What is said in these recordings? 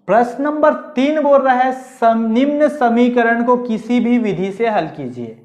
प्रश्न नंबर 3 बोल रहा है निम्न समीकरण को किसी भी विधि से हल कीजिए।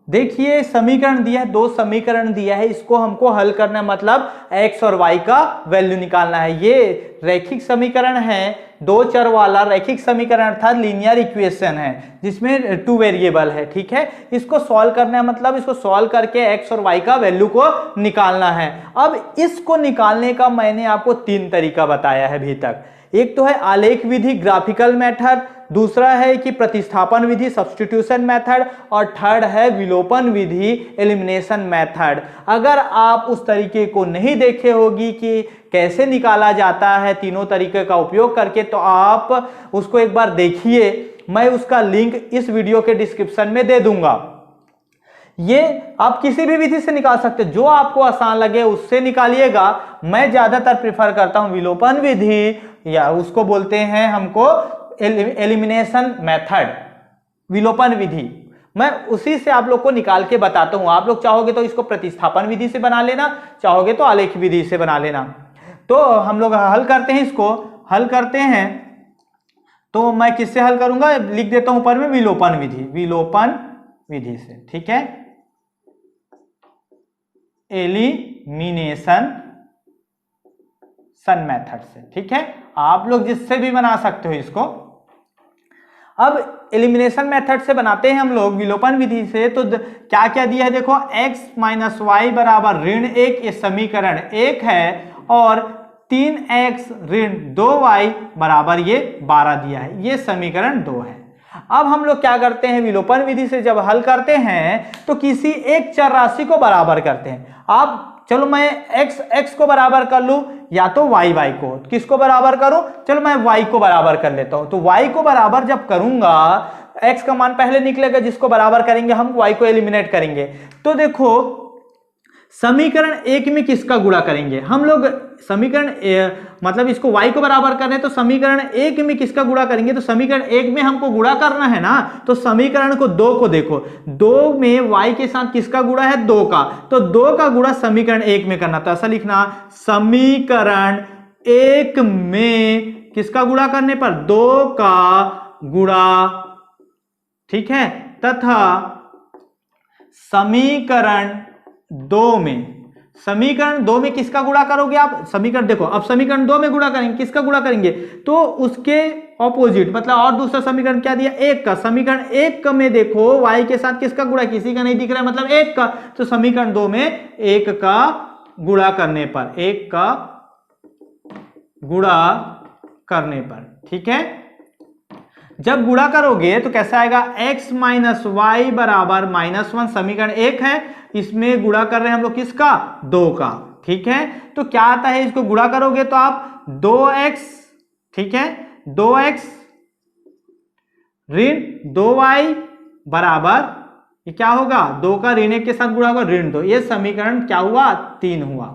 देखिए समीकरण दिया है, 2 समीकरण दिया है, इसको हमको हल करना है, मतलब x और y का वैल्यू निकालना है। ये रैखिक समीकरण है, 2 चर वाला रैखिक समीकरण अर्थात लीनियर इक्वेशन है जिसमें 2 वेरिएबल है। ठीक है, इसको सॉल्व करना है, मतलब इसको सॉल्व करके x और y का वैल्यू को निकालना है। अब इसको निकालने का मैंने आपको 3 तरीका बताया है अभी तक। एक तो है आलेख विधि ग्राफिकल मेथड, दूसरा है कि प्रतिस्थापन विधि सब्स्टिट्यूशन मेथड, और थर्ड है विलोपन विधि एलिमिनेशन मेथड। अगर आप उस तरीके को नहीं देखे होगी कि कैसे निकाला जाता है तीनों तरीके का उपयोग करके, तो आप उसको एक बार देखिए, मैं उसका लिंक इस वीडियो के डिस्क्रिप्शन में दे दूंगा। ये आप किसी भी विधि से निकाल सकते, जो आपको आसान लगे उससे निकालिएगा। मैं ज्यादातर प्रेफर करता हूं विलोपन विधि, या उसको बोलते हैं हमको एलिमिनेशन मेथड, विलोपन विधि। मैं उसी से आप लोग को निकाल के बताता हूं। आप लोग चाहोगे तो इसको प्रतिस्थापन विधि से बना लेना, चाहोगे तो आलेख विधि से बना लेना। तो हम लोग हल करते हैं, इसको हल करते हैं। तो मैं किससे हल करूंगा, लिख देता हूं ऊपर में, विलोपन विधि, विलोपन विधि से। ठीक है, एलिमिनेशन मेथड से। ठीक है, आप लोग जिससे भी बना सकते हो इसको। अब एलिमिनेशन मेथड से बनाते हैं हम लोग विलोपन विधि से। तो क्या क्या दिया है देखो, x माइनस वाई बराबर ऋण 1, ये समीकरण 1 है, और 3x ऋण 2y बराबर ये 12 दिया है, ये समीकरण 2 है। अब हम लोग क्या करते हैं, विलोपन विधि से जब हल करते हैं तो किसी एक चर राशि को बराबर करते हैं। आप चलो मैं x को बराबर कर लूं, या तो y को। किसको बराबर करूं, चलो मैं y को बराबर कर लेता हूं। तो y को बराबर जब करूंगा, x का मान पहले निकलेगा, जिसको बराबर करेंगे हम y को एलिमिनेट करेंगे। तो देखो समीकरण 1 में किसका गुणा करेंगे हम लोग, समीकरण मतलब इसको y को बराबर कर रहे हैं, तो समीकरण 1 में किसका गुणा करेंगे, तो समीकरण 1 में हमको गुणा करना है ना। तो समीकरण को 2 को देखो, 2 में y के साथ किसका गुणा है, 2 का, तो 2 का गुणा समीकरण 1 में करना। तो ऐसा लिखना, समीकरण 1 में किसका गुणा करने पर, 2 का गुणा। ठीक है, तथा समीकरण 2 में किसका गुणा करोगे आप, समीकरण देखो, अब समीकरण 2 में गुणा करेंगे, किसका गुणा करेंगे, तो उसके ऑपोजिट, मतलब और दूसरा समीकरण क्या दिया, 1 का। समीकरण 1 में देखो y के साथ किसका गुणा, किसी का नहीं दिख रहा है, मतलब 1 का। तो समीकरण 2 में 1 का गुणा करने पर, 1 का गुणा करने पर। ठीक है, जब गुणा करोगे तो कैसा आएगा, x माइनस वाई बराबर -1, समीकरण 1 है, इसमें गुणा कर रहे हैं हम लोग किसका, 2 का। ठीक है, तो क्या आता है, इसको गुणा करोगे तो आप 2x, ठीक है, 2x ऋण 2y बराबर, ये क्या होगा, 2 का ऋण 1 के साथ गुणा होगा ऋण 2। ये समीकरण क्या हुआ, 3 हुआ,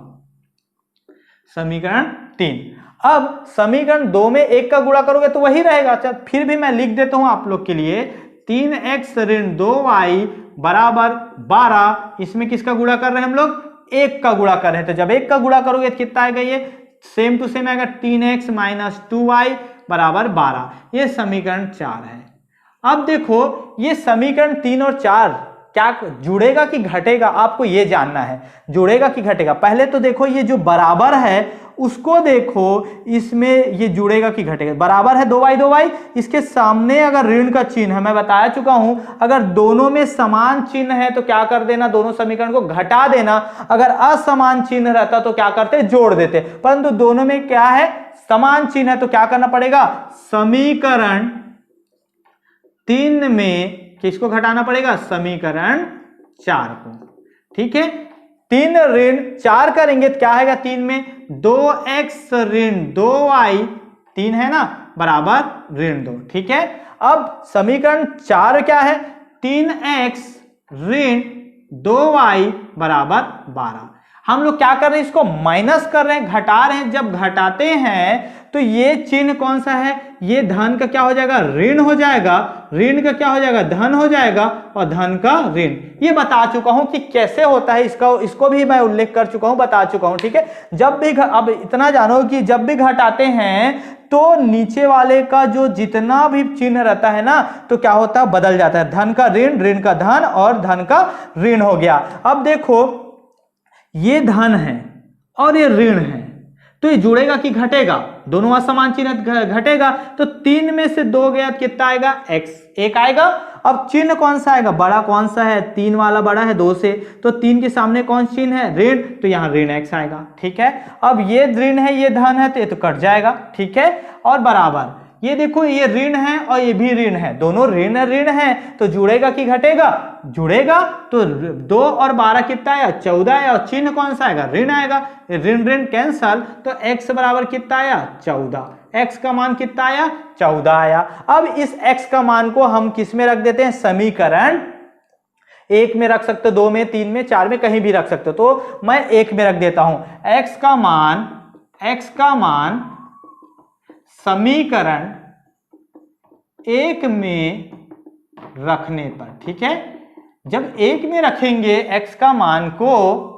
समीकरण 3। अब समीकरण 2 में 1 का गुणा करोगे तो वही रहेगा। अच्छा, फिर भी मैं लिख देता हूं आप लोग के लिए, 3x ऋण 2y बराबर 12, इसमें किसका गुणा कर रहे हैं हम लोग, 1 का गुणा कर रहे हैं। तो जब 1 का गुणा करोगे तो कितना आएगा, ये सेम टू सेम आएगा, 3x माइनस 2y बराबर 12। ये समीकरण 4 है। अब देखो ये समीकरण 3 और 4 क्या जुड़ेगा कि घटेगा, आपको ये जानना है, जुड़ेगा कि घटेगा। पहले तो देखो ये जो बराबर है उसको देखो, इसमें ये जुड़ेगा कि घटेगा। बराबर है 2y, इसके सामने अगर ऋण का चिन्ह है, मैं बता चुका हूं, अगर दोनों में समान चिन्ह है तो क्या कर देना, दोनों समीकरण को घटा देना। अगर असमान चिन्ह रहता तो क्या करते, जोड़ देते। परंतु दोनों में क्या है, समान चिन्ह है, तो क्या करना पड़ेगा, समीकरण 3 में किसको घटाना पड़ेगा, समीकरण 4 को। ठीक है, 3 ऋण 4 करेंगे तो क्या आएगा, 3 में 2x ऋण 2y, 3 है ना, बराबर ऋण 2। ठीक है, अब समीकरण 4 क्या है, 3x ऋण 2y बराबर 12। हम लोग क्या कर रहे हैं, इसको माइनस कर रहे हैं, घटा रहे हैं। जब घटाते हैं तो ये चिन्ह कौन सा है, ये धन का क्या हो जाएगा, ऋण हो जाएगा, ऋण का क्या हो जाएगा, धन हो जाएगा, और धन का ऋण। ये बता चुका हूं कि कैसे होता है, इसको भी मैं उल्लेख कर चुका हूं, बता चुका हूं। ठीक है, जब भी अब इतना जानो कि जब भी घटाते हैं तो नीचे वाले का जो जितना भी चिन्ह रहता है ना, तो क्या होता है, बदल जाता है। धन का ऋण, ऋण का धन और धन का ऋण हो गया। अब देखो ये धन है और ये ऋण है, तो ये जुड़ेगा कि घटेगा? दोनों असमान चिन्ह, घटेगा। तो 3 में से 2 गया तो कितना आएगा? x, 1 आएगा। अब चिन्ह कौन सा आएगा? बड़ा कौन सा है? 3 वाला बड़ा है 2 से, तो 3 के सामने कौन चिन्ह है? ऋण, तो यहाँ ऋण x आएगा। ठीक है, अब ये ऋण है ये धन है, तो ये तो कट जाएगा। ठीक है, और बराबर ये देखो ये ऋण है और ये भी ऋण है, दोनों ऋण है, तो जुड़ेगा कि घटेगा? जुड़ेगा। तो 2 और 12 कितना आया? 14 है, और चिन्ह कौन सा आएगा? ऋण आएगा। ऋण ऋण कैंसल, तो x बराबर कितना आया? 14। x का मान कितना आया? 14 आया। अब इस x का मान को हम किस में रख देते हैं? समीकरण 1 में रख सकते हो, 2 में, 3 में, 4 में, कहीं भी रख सकते हो। तो मैं 1 में रख देता हूं। x का मान समीकरण 1 में रखने पर, ठीक है, जब 1 में रखेंगे x का मान को,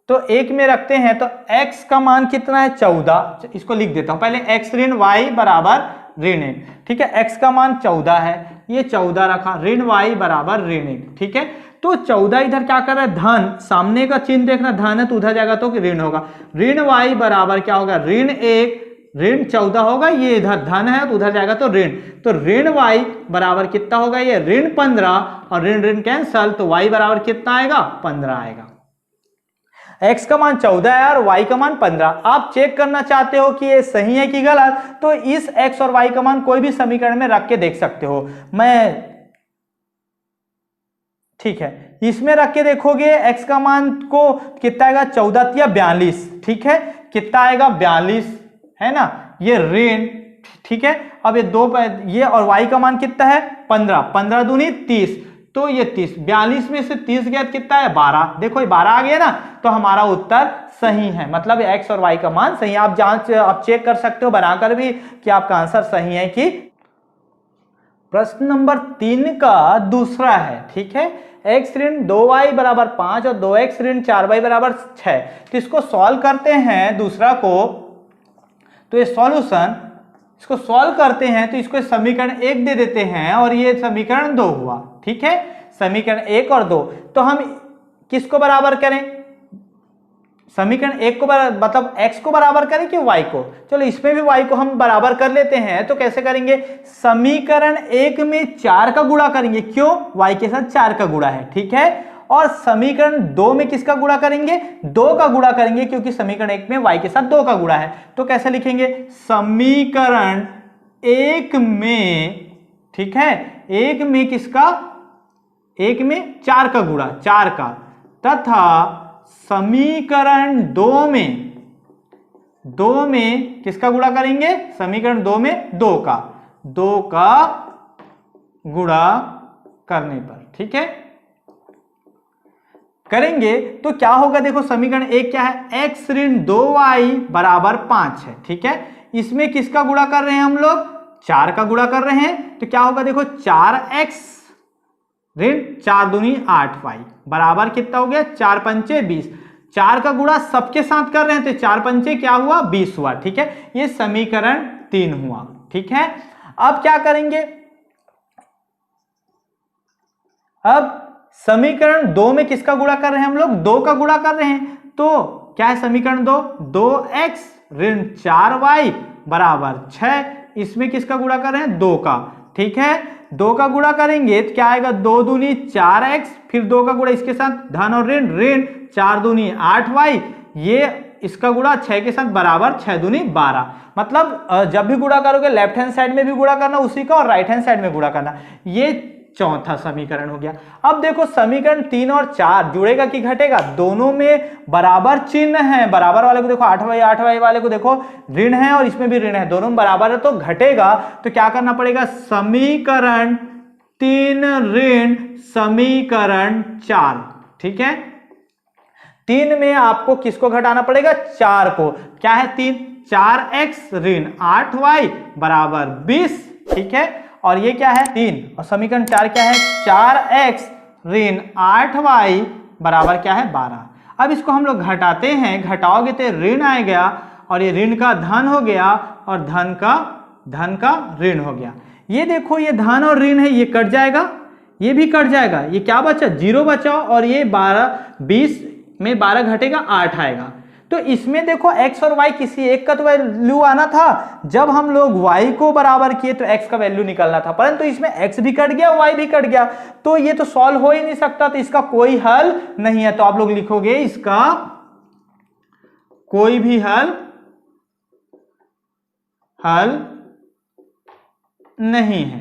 तो 1 में रखते हैं तो x का मान कितना है? 14। इसको लिख देता हूं पहले, x ऋण y बराबर ऋण 1। ठीक है, x का मान 14 है, ये 14 रखा, ऋण y बराबर ऋण 1। ठीक है, तो 14 इधर क्या कर रहा है? धन, सामने का चिन्ह देखना, धन है तो उधर जाएगा तो ऋण होगा। ऋण y बराबर क्या होगा? ऋण 1, ऋण 14 होगा, ये इधर धन है तो उधर जाएगा तो ऋण, तो ऋण y बराबर कितना होगा? ये ऋण 15, और ऋण ऋण कैंसल, तो y बराबर कितना आएगा? 15 आएगा। x का मान 14 है और y का मान 15। आप चेक करना चाहते हो कि ये सही है कि गलत, तो इस x और y का मान कोई भी समीकरण में रख के देख सकते हो। ठीक है, इसमें रख के देखोगे x का मान को कितना आएगा? 14 या 42। ठीक है, कितना आएगा? 42 है ना, ये ऋण। ठीक है, अब ये 2 ये और y का मान कितना है? 15, 15 दूनी 30, तो ये 30, 42 में से 30 गया कितना है? 12। देखो ये 12 आ गया ना, तो हमारा उत्तर सही है, मतलब x और y का मान सही है। आप चेक कर सकते हो बनाकर भी कि आपका आंसर सही है कि। प्रश्न नंबर 3 का दूसरा है। ठीक है, x ऋण 2y बराबर 5 और 2x ऋण 4y बराबर 6, तो इसको सॉल्व करते हैं दूसरा को, तो ये सॉल्यूशन, इसको सॉल्व करते हैं तो इसको समीकरण 1 दे देते हैं और ये समीकरण 2 हुआ। ठीक है, समीकरण 1 और 2, तो हम किसको बराबर करें? समीकरण 1 को मतलब x को बराबर करें कि y को? चलो इसमें भी y को हम बराबर कर लेते हैं, तो कैसे करेंगे? समीकरण 1 में 4 का गुणा करेंगे, क्यों? y के साथ 4 का गुणा है। ठीक है, और समीकरण 2 में किसका गुणा करेंगे? 2 का गुणा करेंगे, क्योंकि समीकरण 1 में y के साथ 2 का गुणा है। तो कैसे लिखेंगे? समीकरण 1 में, ठीक है, 1 में किसका? 1 में 4 का गुणा, 4 का, तथा समीकरण 2 में किसका गुणा करेंगे? समीकरण 2 में 2 का गुणा करने पर। ठीक है, करेंगे तो क्या होगा? देखो समीकरण 1 क्या है? x ऋण 2y बराबर 5 है। ठीक है, इसमें किसका गुणा कर रहे हैं हम लोग? 4 का गुणा कर रहे हैं, तो क्या होगा? देखो 4x ऋण 4 दूनी 8y बराबर कितना हो गया? 4 पंचे 20। 4 का गुणा सबके साथ कर रहे हैं, तो 4 पंचे क्या हुआ? 20 हुआ। ठीक है, ये समीकरण 3 हुआ। ठीक है, अब क्या करेंगे? अब समीकरण 2 में किसका गुणा कर रहे हैं हम लोग? 2 का गुणा कर रहे हैं, तो क्या है समीकरण 2? 2x ऋण 4y बराबर 6, इसमें किसका गुणा कर रहे हैं? 2 का। ठीक है, 2 का गुणा करेंगे तो क्या आएगा? 2 दूनी 4x, फिर 2 का गुणा इसके साथ धन और ऋण, ऋण 4 दूनी 8y, ये इसका गुणा 6 के साथ बराबर 6 दूनी 12। मतलब जब भी गुणा करोगे लेफ्ट हैंड साइड में भी गुणा करना उसी का, और राइट हैंड साइड में गुणा करना। ये चौथा समीकरण हो गया। अब देखो समीकरण 3 और 4 जुड़ेगा कि घटेगा? दोनों में बराबर चिन्ह है, बराबर वाले को देखो 8y वाले को देखो ऋण है और इसमें भी ऋण है, दोनों में बराबर है तो घटेगा। तो क्या करना पड़ेगा? समीकरण 3 ऋण समीकरण 4। ठीक है, 3 में आपको किसको घटाना पड़ेगा? 4 को। क्या है 3? 4x ऋण 8y बराबर 20। ठीक है, और ये क्या है? 3, और समीकरण 4 क्या है? 4x ऋण 8y बराबर क्या है? 12। अब इसको हम लोग घटाते हैं, घटाओगे तो ऋण आएगा और ये ऋण का धन हो गया और धन का धन का ऋण हो गया। ये देखो ये धन और ऋण है, ये कट जाएगा, ये भी कट जाएगा, ये क्या बचा 0 बचा, और ये 20 में 12 घटेगा 8 आएगा। तो इसमें देखो x और y किसी एक का तो वैल्यू आना था, जब हम लोग y को बराबर किए तो x का वैल्यू निकलना था, परंतु इसमें x भी कट गया y भी कट गया, तो ये तो सॉल्व हो ही नहीं सकता, तो इसका कोई हल नहीं है। तो आप लोग लिखोगे इसका कोई भी हल नहीं है।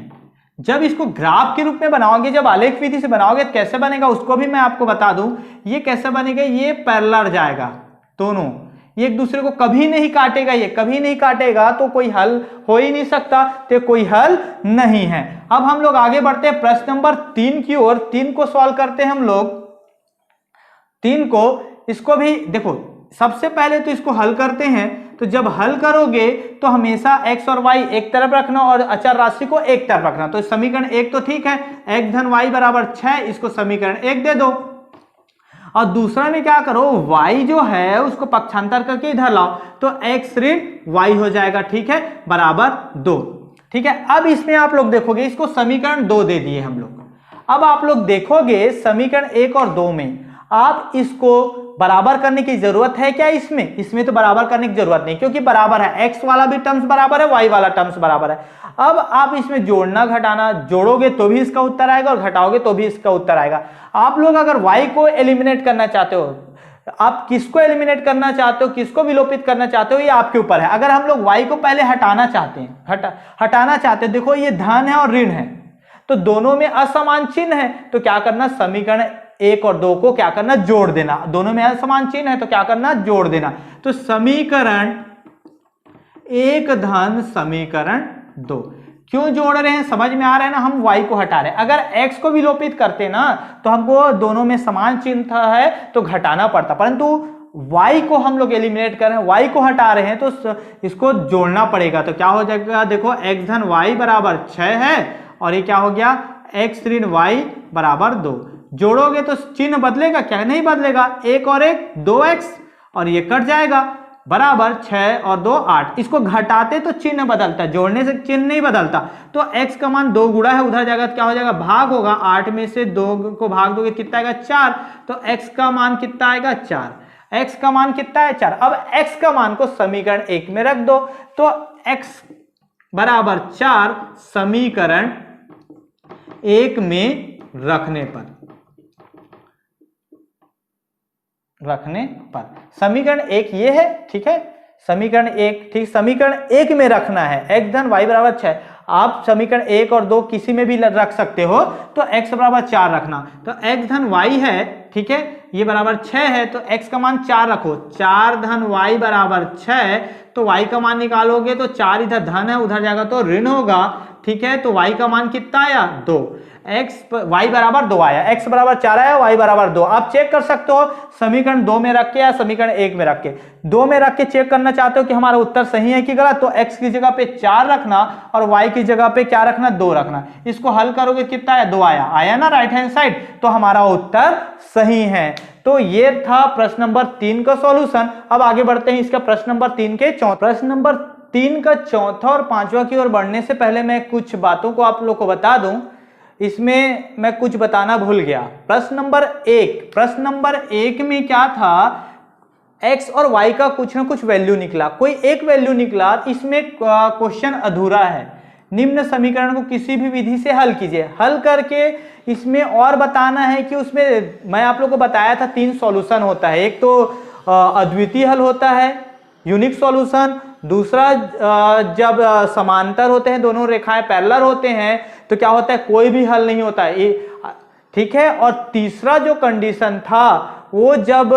जब इसको ग्राफ के रूप में बनाओगे, जब आलेख विधि से बनाओगे तो कैसे बनेगा उसको भी मैं आपको बता दूं। ये कैसे बनेगा, ये पैरेलल जाएगा दोनों, ये एक दूसरे को कभी नहीं काटेगा, ये कभी नहीं काटेगा, तो कोई हल हो ही नहीं सकता, तो कोई हल नहीं है। अब हम लोग आगे बढ़ते हैं प्रश्न नंबर 3 की ओर। 3 को सॉल्व करते हैं हम लोग। 3 को, इसको भी देखो, सबसे पहले तो इसको हल करते हैं। तो जब हल करोगे तो हमेशा x और y एक तरफ रखना और अचर राशि को एक तरफ रखना। तो समीकरण 1 तो ठीक है, x धन y बराबर 6, इसको समीकरण 1 दे दो। और दूसरा में क्या करो, y जो है उसको पक्षांतर करके इधर लाओ, तो x ऋण y हो जाएगा, ठीक है, बराबर 2। ठीक है, अब इसमें आप लोग देखोगे, इसको समीकरण 2 दे दिए हम लोग। अब आप लोग देखोगे समीकरण 1 और 2 में आप इसको बराबर करने की जरूरत है क्या? इसमें तो बराबर करने की जरूरत नहीं, क्योंकि बराबर है, x वाला भी टर्म्स बराबर है, y वाला टर्म्स बराबर है। अब आप इसमें जोड़ना घटाना, जोड़ोगे तो भी इसका उत्तर आएगा और घटाओगे तो भी इसका उत्तर आएगा। आप लोग अगर y को एलिमिनेट करना चाहते हो, आप किसको एलिमिनेट करना चाहते हो, किसको विलोपित करना चाहते हो, ये आपके ऊपर है। अगर हम लोग y को पहले हटाना चाहते हैं, हटाना चाहते हैं, देखो ये धन है और ऋण है, तो दोनों में असमान चिन्ह है, तो क्या करना, समीकरण 1 और 2 को क्या करना, जोड़ देना। दोनों में असमान चिन्ह है तो क्या करना, जोड़ देना। तो समीकरण 1 धन समीकरण 2 क्यों जोड़ रहे हैं, समझ में आ रहा है ना, हम y को हटा रहे हैं। अगर x को विलोपित करते ना तो हमको दोनों में समान चिन्ह है तो घटाना पड़ता, परंतु y को हम लोग एलिमिनेट कर रहे हैं, y को हटा रहे हैं, तो इसको जोड़ना पड़ेगा। तो क्या हो जाएगा, देखो x धन y बराबर 6 है और ये क्या हो गया, x ऋण y बराबर 2। जोड़ोगे तो चिन्ह बदलेगा क्या, नहीं बदलेगा, 1 और 1 2x, और ये कट जाएगा, बराबर 6 और 2 8। इसको घटाते तो चिन्ह बदलता है, जोड़ने से चिन्ह नहीं बदलता। तो x का मान 2 गुणा है, उधर जाएगा तो क्या हो जाएगा, भाग होगा, 8 में से 2 को भाग दोगे कितना आएगा, 4। तो x का मान कितना आएगा, 4। x का मान कितना है, 4। अब x का मान को समीकरण 1 में रख दो, तो x बराबर 4 समीकरण 1 में रखने पर समीकरण 1 ये है, ठीक है, समीकरण 1, ठीक, समीकरण 1 में रखना है x धन y बराबर 6। आप समीकरण 1 और 2 किसी में भी रख सकते हो, तो x बराबर 4 रखना। तो x धन y है, ठीक है, ये बराबर 6 है, तो x का मान 4 रखो, 4 धन y बराबर 6, तो y का मान निकालोगे तो 4 इधर धन है, उधर जाएगा तो ऋण होगा, ठीक है। तो y का मान कितना आया, 2, y बराबर 2 आया, x बराबर 4 आया, y बराबर 2। आप चेक कर सकते हो समीकरण 2 में रख के या समीकरण 1 में रख के। 2 में रख के चेक करना चाहते हो कि हमारा उत्तर सही है कि गलत, तो x की जगह पे 4 रखना और y की जगह पे क्या रखना, 2 रखना। इसको हल करोगे कितना आया, 2 आया ना राइट हैंड साइड, तो हमारा उत्तर सही है। तो ये था प्रश्न नंबर 3 का सॉल्यूशन। अब आगे बढ़ते हैं इसका प्रश्न नंबर 3 के प्रश्न नंबर 3 का चौथा और पांचवा की ओर बढ़ने से पहले मैं कुछ बातों को आप लोग को बता दूं। इसमें मैं कुछ बताना भूल गया। प्रश्न नंबर 1 में क्या था, x और y का कुछ ना कुछ वैल्यू निकला, कोई एक वैल्यू निकला, इसमें क्वेश्चन अधूरा है। निम्न समीकरण को किसी भी विधि से हल कीजिए। हल करके इसमें और बताना है कि उसमें मैं आप लोग को बताया था 3 सॉल्यूशन होता है। एक तो अद्वितीय हल होता है, यूनिक सॉल्यूशन, दूसरा जब समांतर होते हैं, दोनों रेखाएं पैरेलल होते हैं तो क्या होता है, कोई भी हल नहीं होता है, ठीक है। और तीसरा जो कंडीशन था वो जब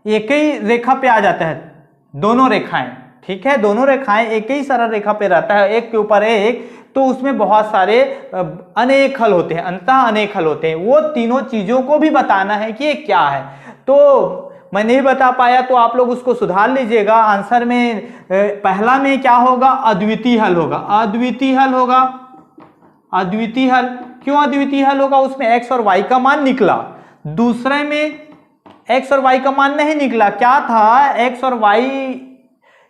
एक ही रेखा पे आ जाता है, दोनों रेखाएं, ठीक है, दोनों रेखाएं एक ही सरल रेखा पे रहता है, एक के ऊपर एक, तो उसमें बहुत सारे अनेक हल होते हैं, अंततः अनेक हल होते हैं। वो तीनों चीजों को भी बताना है कि ये क्या है। तो मैं नहीं बता पाया तो आप लोग उसको सुधार लीजिएगा। आंसर में पहला में क्या होगा, अद्वितीय हल होगा, अद्वितीय हल होगा, अद्वितीय हल। क्यों अद्वितीय हल होगा, उसमें x और y का मान निकला। दूसरे में x और y का मान नहीं निकला, क्या था, x और y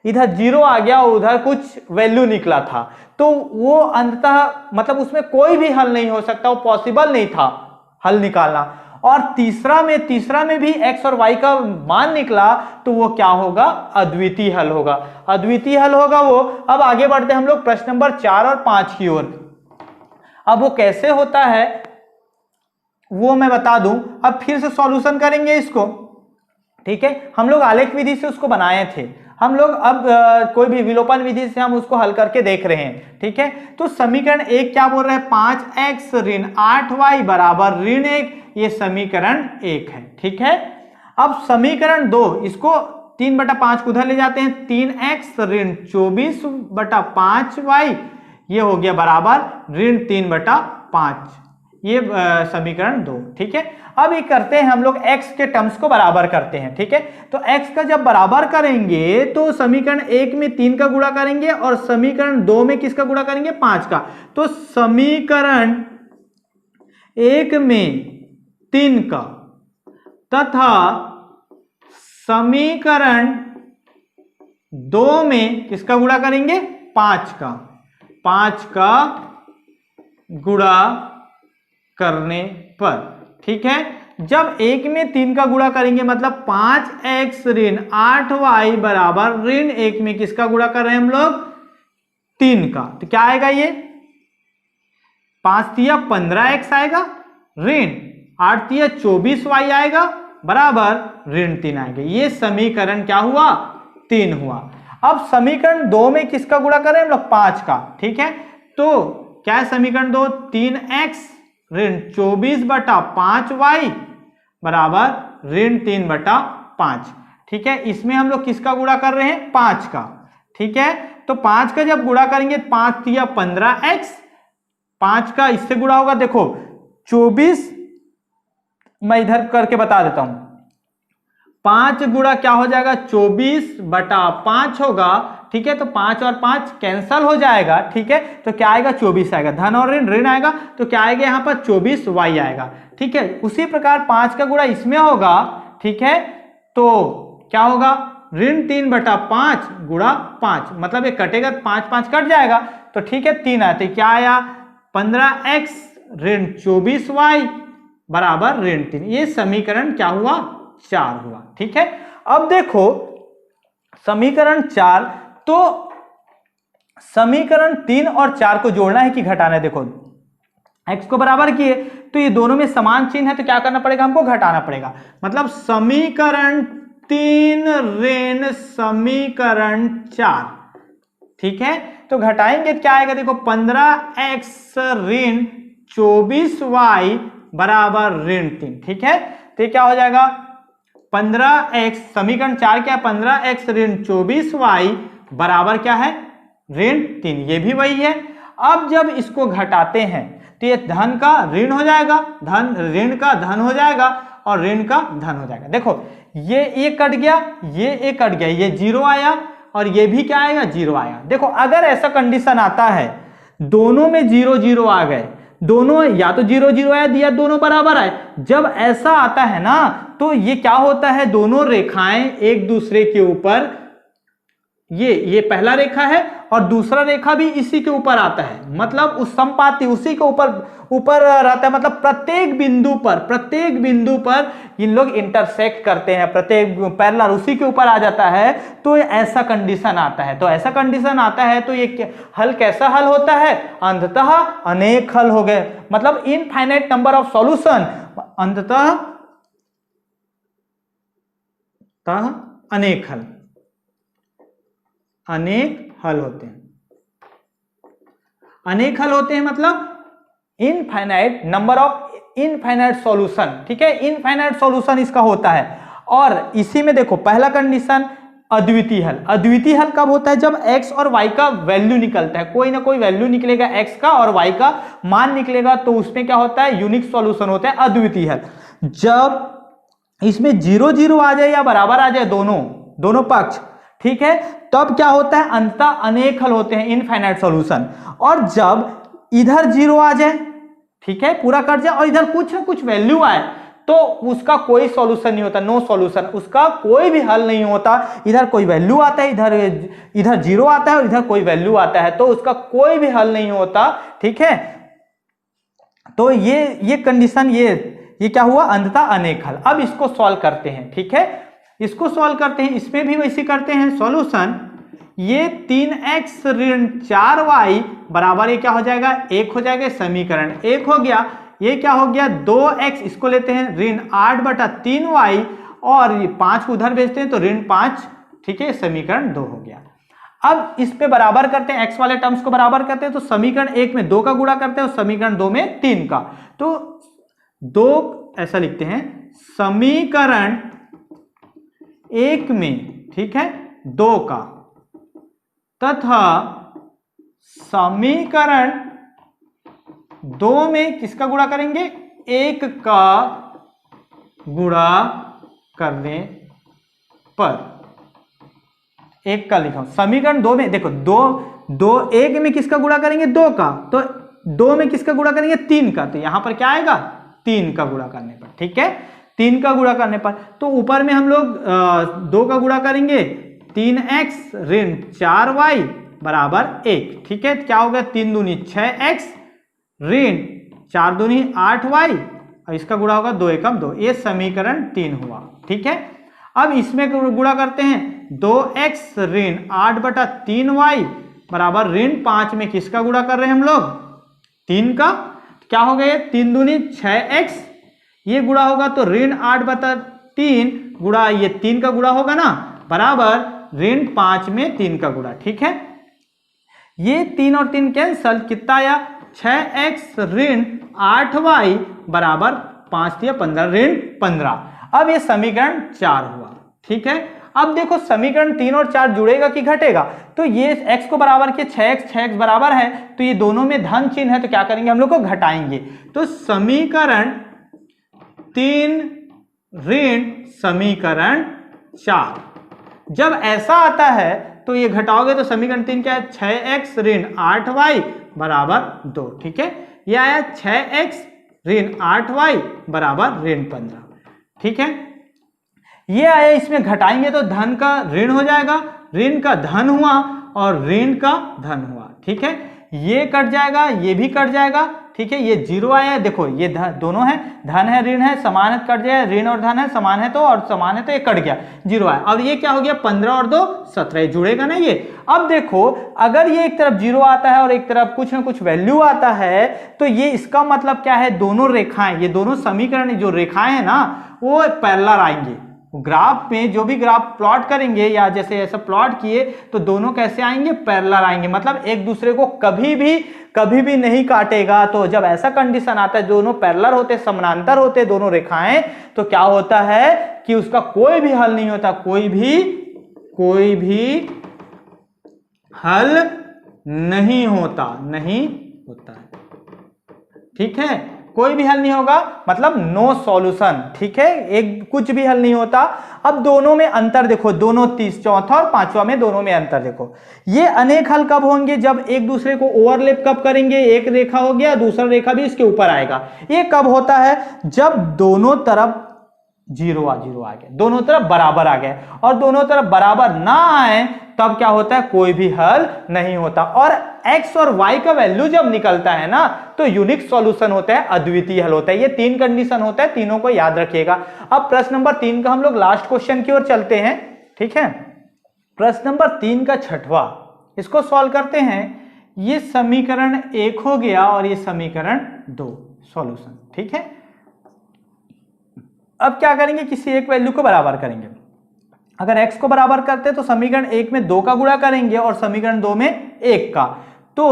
इधर 0 आ गया और उधर कुछ वैल्यू निकला था, तो वो अंततः मतलब उसमें कोई भी हल नहीं हो सकता, वो पॉसिबल नहीं था हल निकालना। और तीसरा में भी x और y का मान निकला, तो वो क्या होगा, अद्वितीय हल होगा, अद्वितीय हल होगा वो। अब आगे बढ़ते हैं हम लोग प्रश्न नंबर 4 और 5 की ओर। अब वो कैसे होता है वो मैं बता दूं, अब फिर से सॉल्यूशन करेंगे इसको, ठीक है। हम लोग आलेख विधि से उसको बनाए थे, हम लोग अब कोई भी विलोपन विधि से हम उसको हल करके देख रहे हैं, ठीक है। तो समीकरण 1 क्या बोल रहा है, 5x ऋण 8y बराबर ऋण 1, ये समीकरण 1 है, ठीक है। अब समीकरण 2, इसको 3/5 को उधर ले जाते हैं, 3x ऋण 24/5y, ये हो गया बराबर ऋण 3/5, ये समीकरण 2, ठीक है। अब ये करते हैं हम लोग x के टर्म्स को बराबर करते हैं, ठीक है। तो x का जब बराबर करेंगे तो समीकरण 1 में 3 का गुणा करेंगे और समीकरण 2 में किसका गुणा करेंगे, 5 का। तो समीकरण 1 में 3 का तथा समीकरण 2 में किसका गुणा करेंगे, 5 का, 5 का गुणा करने पर, ठीक है। जब 1 में 3 का गुणा करेंगे मतलब 5x ऋण 8y बराबर ऋण 1 में किसका गुणा कर रहे हैं हम लोग, 3 का, तो क्या आएगा, ये 5 तिया 15x आएगा, ऋण 8 तिया 24y आएगा बराबर ऋण 3 आएगा। ये समीकरण क्या हुआ, 3 हुआ। अब समीकरण 2 में किसका गुणा करें हम लोग, 5 का, ठीक है। तो क्या है समीकरण 2, 3x ऋण 24/5y बराबर ऋण 3/5, ठीक है। इसमें हम लोग किसका गुणा कर रहे हैं, 5 का, ठीक है। तो 5 का जब गुणा करेंगे 5 तिया 15x, 5 का इससे गुणा होगा, देखो 24, मैं इधर करके बता देता हूं, 5 गुणा क्या हो जाएगा, 24/5 होगा, ठीक है। तो 5 और 5 कैंसल हो जाएगा, ठीक है। तो क्या आएगा, 24 आएगा, धन और ऋण, ऋण आएगा, तो क्या आएगा यहाँ पर 24y आएगा, ठीक है। उसी प्रकार 5 का गुणा इसमें होगा, ठीक है। तो क्या होगा, ऋण 3/5 गुणा 5, मतलब ये कटेगा, 5 5 कट जाएगा, तो ठीक है 3 आया, तो क्या आया, 15x ऋण 24y बराबर ऋण 3, ये समीकरण क्या हुआ, 4 हुआ, ठीक है। अब देखो समीकरण 4, तो समीकरण 3 और 4 को जोड़ना है कि घटाना है, देखो x को बराबर किए तो ये दोनों में समान चिन्ह है, तो क्या करना पड़ेगा, हमको घटाना पड़ेगा। मतलब समीकरण 3 ऋण समीकरण 4, ठीक है। तो घटाएंगे क्या आएगा, देखो 15x ऋण 24y बराबर ऋण 3, ठीक है। तो ये क्या हो जाएगा, 15x, समीकरण 4 क्या है, 15x ऋण 24y बराबर क्या है, ऋण 3, ये भी वही है। अब जब इसको घटाते हैं तो ये धन का ऋण हो जाएगा, धन ऋण का धन हो जाएगा और ऋण का धन हो जाएगा। देखो ये कट गया, ये कट गया, ये 0 आया और ये भी क्या आएगा, 0 आया। देखो अगर ऐसा कंडीशन आता है, दोनों में 0 0 आ गए, दोनों या तो 0 0 आया या दोनों बराबर आए, जब ऐसा आता है ना तो ये क्या होता है, दोनों रेखाएं एक दूसरे के ऊपर, ये पहला रेखा है और दूसरा रेखा भी इसी के ऊपर आता है, मतलब उस संपाती उसी के ऊपर रहता है, मतलब प्रत्येक बिंदु पर इन लोग इंटरसेक्ट करते हैं, प्रत्येक पैरेलल उसी के ऊपर आ जाता है। तो ऐसा कंडीशन आता है, तो ऐसा कंडीशन आता है तो ये हल कैसा हल होता है, अंततः अनेक हल हो गए, मतलब इनफाइनाइट नंबर ऑफ सॉल्यूशन, अंततः अनेक हल होते हैं, अनेक हल होते हैं, मतलब infinite number of infinite solution, ठीक है। इनफाइनाइट सॉल्यूशन इसका होता है। और इसी में देखो पहला कंडीशन अद्वितीय हल, अद्वितीय हल कब होता है, जब x और y का वैल्यू निकलता है, कोई ना कोई वैल्यू निकलेगा x का और y का मान निकलेगा, तो उसमें क्या होता है, यूनिक सॉल्यूशन होता है अद्वितीय हल। जब इसमें 0 0 आ जाए या बराबर आ जाए दोनों पक्ष, ठीक है, तब क्या होता है, अंततः अनेक हल होते हैं, इनफाइनाइट सॉल्यूशन। और जब इधर 0 आ जाए, ठीक है, पूरा कट जाए और इधर कुछ ना कुछ वैल्यू आए, तो उसका कोई सॉल्यूशन नहीं होता, नो सॉल्यूशन, उसका कोई भी हल नहीं होता। इधर कोई वैल्यू आता है, इधर जीरो आता है और इधर कोई वैल्यू आता है, तो उसका कोई भी हल नहीं होता। ठीक है, तो ये कंडीशन, ये क्या हुआ, अंधता अनेक हल। अब इसको सॉल्व करते हैं। ठीक है, इसको सॉल्व करते हैं, इसमें भी वैसे करते हैं सॉल्यूशन। ये 3x ऋण 4y बराबर, ये क्या हो जाएगा, 1 हो जाएगा, समीकरण 1 हो गया। ये क्या हो गया, 2x, इसको लेते हैं ऋण 8/3y और 5 को उधर भेजते हैं तो ऋण 5। ठीक है, समीकरण 2 हो गया। अब इस पे बराबर करते हैं, x वाले टर्म्स को बराबर करते हैं, तो समीकरण 1 में 2 का गुणा करते हैं और समीकरण 2 में 3 का। तो 2 ऐसा लिखते हैं, समीकरण 1 में, ठीक है, 2 का, तथा समीकरण 2 में किसका गुणा करेंगे, 1 का गुणा करने पर। 1 का लिखा, समीकरण 2 में देखो, 1 में किसका गुणा करेंगे, 2 का, तो 2 में किसका गुणा करेंगे, 3 का, तो यहां पर क्या आएगा, 3 का गुणा करने पर। ठीक है, 3 का गुणा करने पर, तो ऊपर में हम लोग 2 का गुणा करेंगे, 3x ऋण 4y बराबर 1। ठीक है, क्या हो गया, 3 दूनी 6x ऋण 4 दूनी 8y और इसका गुणा होगा 2 एकम 2। ये समीकरण 3 हुआ। ठीक है, अब इसमें गुणा करते हैं, 2x ऋण 8/3y बराबर ऋण 5 में किसका गुणा कर रहे हैं हम लोग, 3 का, क्या हो गया, 3 दूनी 6x, ये गुणा होगा तो ऋण 8/3 गुणा ये 3 का गुणा होगा ना, बराबर ऋण 5 में 3 का गुणा। ठीक है, ये 3 और 3 कैंसल, कितना आया, 6x ऋण 8y बराबर 5 दिया 15, ऋण 15। अब ये समीकरण 4 हुआ। ठीक है, अब देखो समीकरण 3 और 4 जुड़ेगा कि घटेगा, तो ये x को बराबर के 6x बराबर है, तो ये दोनों में धन चिन्ह है, तो क्या करेंगे, हम लोग को घटाएंगे। तो समीकरण 3 ऋण समीकरण 4, जब ऐसा आता है तो ये घटाओगे तो समीकरण 3 क्या है, 6x ऋण 8y बराबर 2। ठीक है, ये आया 6x ऋण 8y बराबर ऋण 15। ठीक है, ये आया, इसमें घटाएंगे तो धन का ऋण हो जाएगा, ऋण का धन हुआ और ऋण का धन हुआ। ठीक है, ये कट जाएगा, ये भी कट जाएगा। ठीक है, ये 0 आया है, देखो ये दोनों है, धन है ऋण है, समान है, कट जाए, ऋण और धन है, समान है तो, और समान है तो ये कट गया, 0 आया। और ये क्या हो गया, 15 और 2 17, जुड़ेगा ना ये। अब देखो, अगर ये एक तरफ 0 आता है और एक तरफ कुछ ना कुछ वैल्यू आता है, तो ये इसका मतलब क्या है, दोनों रेखाएं, ये दोनों समीकरण जो रेखाएं हैं ना, वो पैरेलल आएंगे। ग्राफ में जो भी ग्राफ प्लॉट करेंगे या जैसे ऐसा प्लॉट किए तो दोनों कैसे आएंगे, पैरेलल आएंगे, मतलब एक दूसरे को कभी भी नहीं काटेगा। तो जब ऐसा कंडीशन आता है, दोनों पैरेलल होते, समानांतर होते दोनों रेखाएं, तो क्या होता है कि उसका कोई भी हल नहीं होता, कोई भी हल नहीं होता है। ठीक है, कोई भी हल नहीं होगा, मतलब नो सॉल्यूशन। ठीक है, एक कुछ भी हल नहीं होता। अब दोनों में अंतर देखो, दोनों 30, चौथा और 5वां में दोनों में अंतर देखो। ये अनेक हल कब होंगे, जब एक दूसरे को ओवरलैप कब करेंगे, एक रेखा हो गया, दूसरा रेखा भी इसके ऊपर आएगा। ये कब होता है, जब दोनों तरफ 0 आ गया, दोनों तरफ बराबर आ गए, और दोनों तरफ बराबर ना आए तब क्या होता है, कोई भी हल नहीं होता। और x और y का वैल्यू जब निकलता है ना, तो यूनिक सॉल्यूशन होता है, अद्वितीय हल होता है। ये 3 कंडीशन होता है, तीनों को याद रखिएगा। अब प्रश्न नंबर 3 का हम लोग लास्ट क्वेश्चन की ओर चलते हैं। ठीक है, प्रश्न नंबर 3 का 6वां, इसको सॉल्व करते हैं। ये समीकरण 1 हो गया और ये समीकरण 2, सॉल्यूशन। ठीक है, अब क्या करेंगे, किसी एक वैल्यू को बराबर करेंगे। अगर x को बराबर करते हैं तो समीकरण 1 में 2 का गुणा करेंगे और समीकरण 2 में 1 का। तो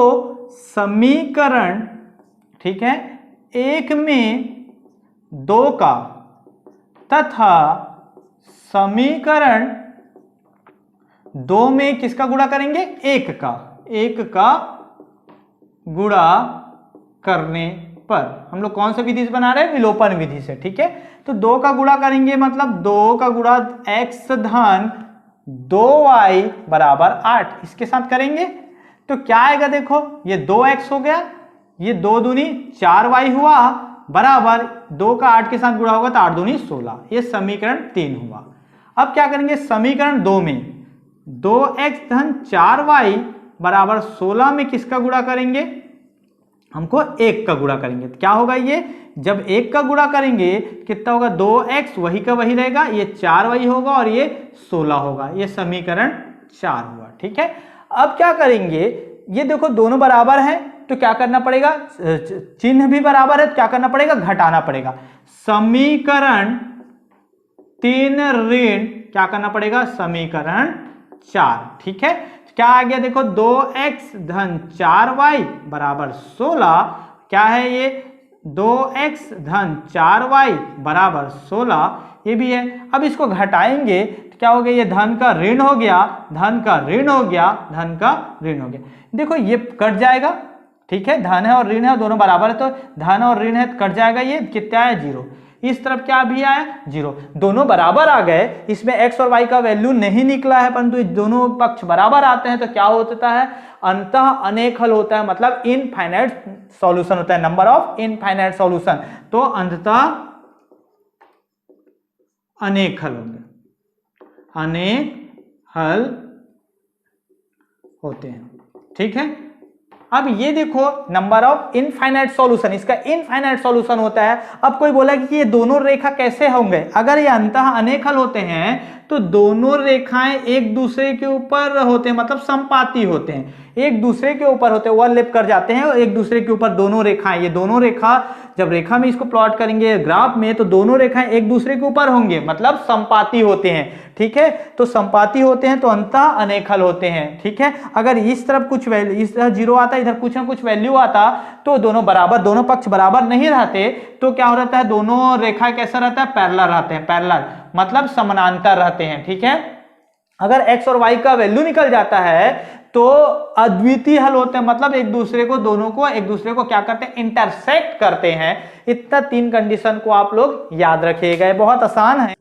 समीकरण, ठीक है, 1 में 2 का तथा समीकरण 2 में किसका गुणा करेंगे, 1 का गुणा करने पर। हम लोग कौन सा विधि से बना रहे हैं, विलोपन विधि से। ठीक है, तो 2 का गुणा करेंगे, मतलब 2 का गुणा x धन 2y बराबर 8, इसके साथ करेंगे तो क्या आएगा, देखो ये 2x हो गया, ये 2 दूनी 4y हुआ बराबर 2 का 8 के साथ गुणा होगा तो 8 दूनी 16, ये समीकरण 3 हुआ। अब क्या करेंगे, समीकरण 2 में 2x धन 4y बराबर 16 में किसका गुणा करेंगे, हमको 1 का गुणा करेंगे। तो क्या होगा, ये जब 1 का गुणा करेंगे कितना होगा, 2x वही का वही रहेगा, ये 4y होगा और ये 16 होगा, ये समीकरण 4 हुआ। ठीक है, अब क्या करेंगे, ये देखो दोनों बराबर हैं तो क्या करना पड़ेगा, चिन्ह भी बराबर है तो क्या करना पड़ेगा, घटाना पड़ेगा। समीकरण 3 ऋण क्या करना पड़ेगा, समीकरण 4। ठीक है, क्या आ गया, देखो 2x धन 4y बराबर 16, क्या है ये 2x धन 4y बराबर 16, ये भी है। अब इसको घटाएंगे तो क्या हो गया, ये धन का ऋण हो गया, धन का ऋण हो गया, धन का ऋण हो गया। देखो ये कट जाएगा, ठीक है, धन है और ऋण है दोनों बराबर है तो धन और ऋण है कट जाएगा, ये कितना है 0। इस तरफ क्या भी आया 0, दोनों बराबर आ गए। इसमें x और y का वैल्यू नहीं निकला है परंतु दोनों पक्ष बराबर आते हैं तो क्या होता है, अंतः अनेक हल होता है, मतलब इनफाइनाइट सॉल्यूशन होता है, नंबर ऑफ इनफाइनाइट सॉल्यूशन। तो अंततः अनेक हल होंगे, अनेक हल होते हैं। ठीक है, अब ये देखो नंबर ऑफ इनफाइनाइट सॉल्यूशन, इसका इनफाइनाइट सॉल्यूशन होता है। अब कोई बोला कि ये दोनों रेखा कैसे होंगे, अगर ये अंतः अनेक हल होते हैं तो दोनों रेखाएं एक दूसरे के ऊपर होते हैं, मतलब समपाती होते हैं, एक दूसरे के ऊपर होते हैं, ओवरलैप कर जाते हैं और एक दूसरे के ऊपर दोनों रेखाएं, ये दोनों रेखा जब रेखा में इसको प्लॉट करेंगे ग्राफ में तो दोनों रेखाएं एक दूसरे के ऊपर होंगे, मतलब समपाती होते हैं। ठीक है, तो समपाती होते हैं तो अंतः अनेक हल होते हैं। ठीक है, अगर इस तरफ कुछ वैल्यू, इस तरह 0 आता, इधर कुछ ना कुछ वैल्यू आता तो दोनों बराबर, दोनों पक्ष बराबर नहीं रहते तो क्या हो रहता है, दोनों रेखा कैसा रहता है, पैरेलल रहते हैं, पैरेलल मतलब समानांतर रहते हैं। ठीक है, अगर x और y का वैल्यू निकल जाता है तो अद्वितीय हल होते हैं, मतलब एक दूसरे को, दोनों को एक दूसरे को क्या करते हैं, इंटरसेक्ट करते हैं। इतना 3 कंडीशन को आप लोग याद रखिएगा, बहुत आसान है।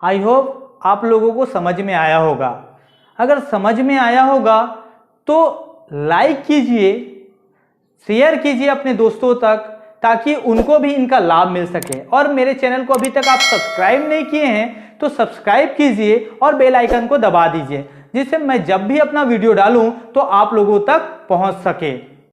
आई होप आप लोगों को समझ में आया होगा। अगर समझ में आया होगा तो लाइक कीजिए, शेयर कीजिए अपने दोस्तों तक ताकि उनको भी इनका लाभ मिल सके। और मेरे चैनल को अभी तक आप सब्सक्राइब नहीं किए हैं तो सब्सक्राइब कीजिए और बेल आइकन को दबा दीजिए, जिससे मैं जब भी अपना वीडियो डालूं तो आप लोगों तक पहुंच सके।